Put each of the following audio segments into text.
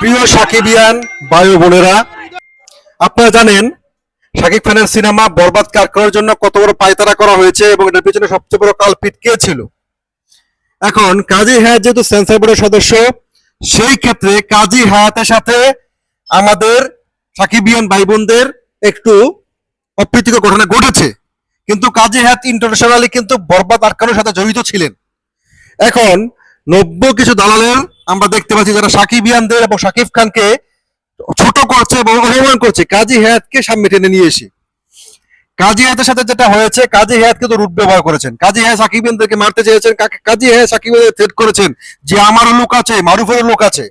প্রিয় সাকিবিয়ান ভাই ও বোনেরা, আপনারা জানেন শাকিব খানের সিনেমা বরবাদ কাট করার জন্য কত বড় পায়তারা করা হয়েছে এবং এটার পিছনে সবচেয়ে বড় কালপিট কে ছিল। এখন কাজী হায়াত যেহেতু সেন্সর বোর্ডের সদস্য, সেই ক্ষেত্রে কাজী হায়াতের সাথে আমাদের সাকিবিয়ান ভাই বোনদের একটু অপ্রীতিকর ঘটনা ঘটেছে, কিন্তু কাজী হায়াত ইন্টারন্যাশনালি কিন্তু বরবাদ আটকানোর সাথে জড়িত ছিলেন। এখন নব্য কিছু দালালের আমরা দেখতে পাচ্ছি যারা সাকিবিয়ানদের এবং শাকিব খানকে ছোট করছে এবং অপমান করছে। কাজী হায়াতকে সামনে টেনে নিয়ে এসে কাজী হায়াতের সাথে যেটা হয়েছে, কাজী হায়াত কিন্তু রুট ব্যবহার করেছেন। কাজী হায়াত সাকিবিয়ানদেরকে মারতে চেয়েছেন, কাজী হায়াত সাকিবিয়ানদের থ্রেট করেছেন যে আমারও লোক আছে, মারুফেরও লোক আছে।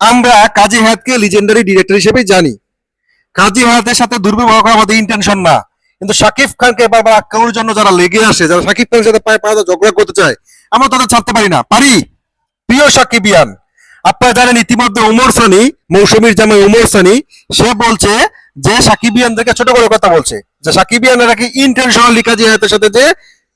আমরা কাজী হায়াতকে লিজেন্ডারি ডিরেক্টর হিসেবেই জানি। কাজী হায়াতের সাথে দুর্ব্যবহার করা আমাদের ইন্টেনশন না, কিন্তু শাকিব খানকে বারবার আটকানোর জন্য যারা লেগে আসে, যারা শাকিব খানের সাথে পায়ে পায়ে ঝগড়া করতে চায়, আমরা তাদের ছাড়তে পারি না। পারি? প্রিয় সাকিবিয়ান, আপনারা জানেন ইতিমধ্যে ওমর সানি, মৌসুমীর জামাই ওমর সানি, সে বলছে যে সাকিবিয়ানদেরকে ছোট করে কথা বলছে, যে সাকিবিয়ানরা কি ইন্টেনশনালি কাজী হায়াতের সাথে যে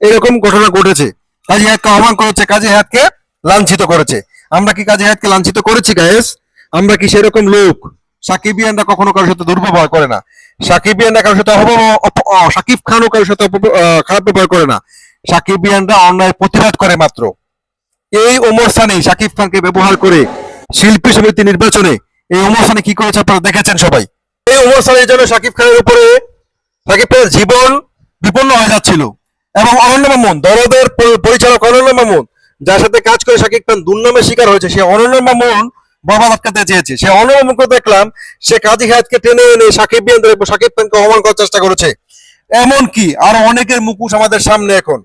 এরকম ঘটনা ঘটেছে, কাজী হায়াতকে আহ্বান করেছে, কাজী হায়াতকে লাঞ্ছিত করেছে। আমরা কি কাজী হায়াতকে লাঞ্ছিত করেছি গায়েস? আমরা কি সেরকম লোক? সাকিবিয়ানরা কখনো কারোর সাথে দুর্ব্যবহার করে না। সাকিবিয়ানরা কারোর সাথে সাকিব খানও কারোর সাথে খারাপ ব্যবহার করে না। সাকিবিয়ানরা অন্যায় প্রতিবাদ করে মাত্র। এই ওমর সানি শাকিব খানকে ব্যবহার করে শিল্পী সমিতি নির্বাচনে এই ওমর সানি কি করেছে আপনারা দেখেছেন সবাই। এই ওমর সানির জন্য শাকিব খানের উপরে শাকিব খানের জীবন বিপন্ন হয়ে যাচ্ছিল এবং অনন্য মামুন, দরদের পরিচালক অনন্য মামুন, যার সাথে কাজ করে শাকিব খান দুর্নামের শিকার হয়েছে, সে অনন্য মামুন বরবাদ আটকাতে চেয়েছে। সে অনন্য মামুনকে দেখলাম সে কাজী হায়াতকে টেনে এনে শাকিব খানকে অপমান করার চেষ্টা করেছে। এমনকি আরো অনেকের মুখোশ আমাদের সামনে। এখন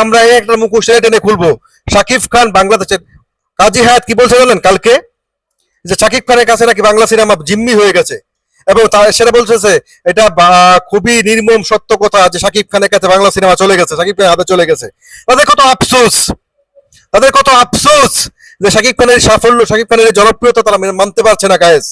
আমরা একটা মুখোশ টেনে খুলবো। শাকিব খান বাংলাদেশের, কাজী হায়াত কি বলছে জানেন কালকে? যে শাকিব খানের কাছে নাকি বাংলা সিনেমা জিম্মি হয়ে গেছে, এবং সেটা বলছে এটা খুবই নির্মম সত্য কথা যে শাকিব খানের কাছে বাংলা সিনেমা চলে গেছে, শাকিব খানের হাতে চলে গেছে। তাদের কত আফসোস, তাদের কত আফসোস যে শাকিব খানের সাফল্য, শাকিব খানের জনপ্রিয়তা তারা মানতে পারছে না গায়েস।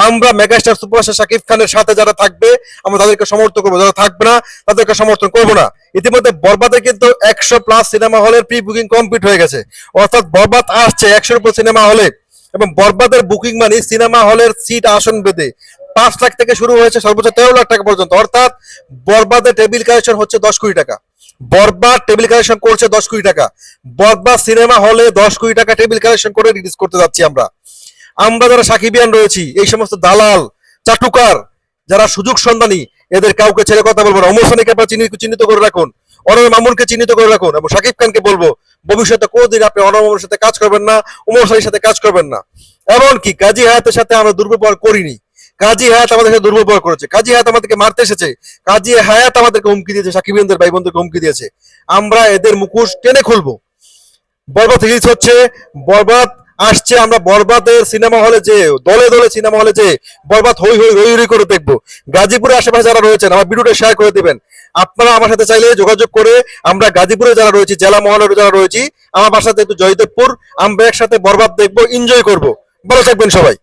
আমরা মেগাস্টার সুপারস্টার শাকিব খানের সাথে যারা থাকবে আমরা তাদেরকে সমর্থন করবো, যারা থাকবে না তাদেরকে সমর্থন করবো না। ইতিমধ্যে বরবাদে কিন্তু 100+ সিনেমা হলের প্রি বুকিং কমপ্লিট হয়ে গেছে, অর্থাৎ বরবাদ আসছে 100-এর উপর সিনেমা হলে, এবং বরবাদের বুকিং মানে সিনেমা হলের সিট আসন বেঁধে 5 লাখ থেকে শুরু হয়েছে সর্বোচ্চ 13 লাখ টাকা পর্যন্ত। অর্থাৎ বরবাদের টেবিল কালেকশন হচ্ছে 10 কোটি টাকা। বরবাদ টেবিল কালেকশন করছে 10 কোটি টাকা। বরবাদ সিনেমা হলে 10 কোটি টাকা টেবিল কালেকশন করে রিলিজ করতে যাচ্ছি আমরা। আমরা যারা সাকিবিয়ান রয়েছি, এই সমস্ত দালাল চাটুকার যারা সুযোগ সন্ধানী, এদের কাউকে ছেড়ে কথা বলবো না। ওমর সানিকে আপনারা চিহ্নিত করে রাখুন, অনর মামুনকে চিহ্নিত করে রাখুন, এবং শাকিব খানকে বলবো ভবিষ্যতে কোনদিন আপনি অনর মামুনের সাথে কাজ করবেন না, ওমর সানির সাথে কাজ করবেন না। এমনকি কাজী হায়াতের সাথে আমরা দুর্ব্যবহার করিনি, কাজী হায়াত আমাদের সাথে দুর্ব্যবহার করেছে। কাজী হায়াত আমাদেরকে মারতে এসেছে, কাজী হায়াত আমাদেরকে হুমকি দিয়েছে, সাকিবিয়ানদের ভাই বোনদেরকে হুমকি দিয়েছে। আমরা এদের মুখোশ টেনে খুলবো। বরবাদ রিলিজ হচ্ছে, বরবাদ আসছে, আমরা বরবাদের সিনেমা হলে যে দলে দলে সিনেমা হলে যে বরবাদ হই হই রই রই করে দেখবো। গাজীপুরের আশেপাশে যারা রয়েছেন আমার ভিডিওটা শেয়ার করে দিবেন। আপনারা আমার সাথে চাইলে যোগাযোগ করে, আমরা গাজীপুরে যারা রয়েছি, জেলা মহানগরে যারা রয়েছি, আমার বাসাতে একটু জয়দেবপুর, আমরা একসাথে বরবাদ দেখবো, এনজয় করবো। ভালো থাকবেন সবাই।